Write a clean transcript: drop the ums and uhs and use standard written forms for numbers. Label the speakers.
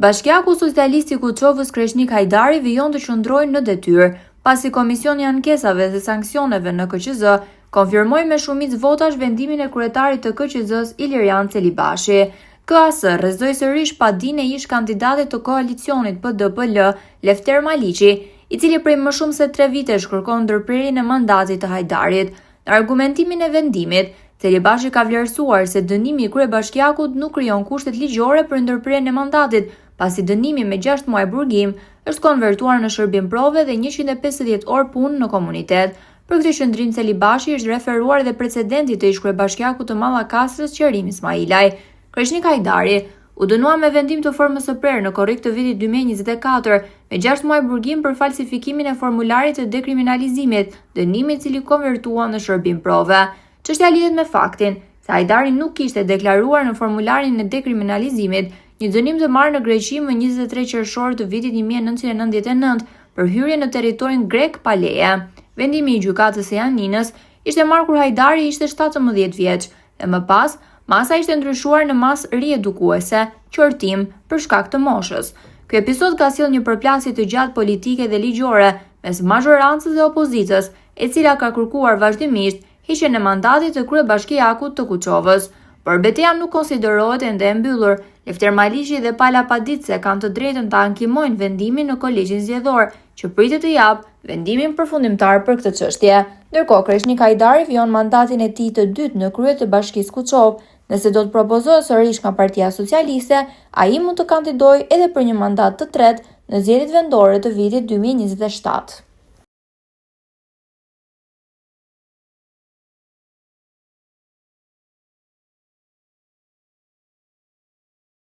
Speaker 1: Bashkiaku Socialist i Kuçovës Kreshnik Hajdari vijon të qëndrojë në detyrë, pasi Komisioni i Ankesave dhe Sanksioneve në KQZ konfirmoi me shumicë votash vendimin e kryetarit të KQZ-s Ilirian Celibashi. KAS rrezoi sërish padinë e ish kandidatit të koalicionit PD-PL, Lefter Maliqi, i cili prej më shumë se 3 vitesh kërkon ndërprerjen e mandatit të Hajdarit. Në argumentimin e vendimit, Celibashi ka vlerësuar se dënimi i kryebashkiakut nuk krijon kushtet ligjore për ndërprerjen e mandatit, pasi dënimi me 6 muaj burgim është konvertuar në shërbim prove dhe 150 orë punë në komunitet. Për këtë qëndrim Celibashi është referuar edhe precedentit të ish kryebashkiakut të Mallakastrës Qerim Ismailaj. Kreshnik Hajdari u dënua me vendim të formës së prerë në korrik të vitit 2024 me 6 muaj burgim për falsifikimin e formularit të dekriminalizimit, dënimi i cili konvertua në shërbim prove. Çështja lidhet me faktin se Hajdari nuk kishte deklaruar në formularin e dekriminalizimit një dënim të marrë në Greqi më 23 qershor të vitit 1999 për hyrje në territorin grek pa leje. Vendimi i gjykatës së Janinës ishte marrë kur Hajdari ishte 17 vjeç dhe më pas masa ishte ndryshuar në masë riedukuese, qortim për shkak të moshës. Ky episod ka sjellë një përplasje të gjatë politike dhe ligjore mes mazhorancës dhe opozitës, e cila ka kërkuar vazhdimisht hiqjen e mandatit të kryebashkiakut të Kuçovës. Por betejë nuk konsiderohet ende e mbyllur. Lefter Maliqi dhe Pala Paditse kanë të drejtën ta ankimojnë vendimin në Kolegjin Zgjedhor, që pritet të japë vendimin përfundimtar për këtë çështje. Ndërkohë, Kreshnik Hajdari vijon mandatin e tij të dytë në krye të Bashkisë Kuçovë. Nëse do të propozohet sërish nga Partia Socialiste, ai mund të kandidojë edhe për një mandat të tretë në zgjedhjet vendore të vitit 2027.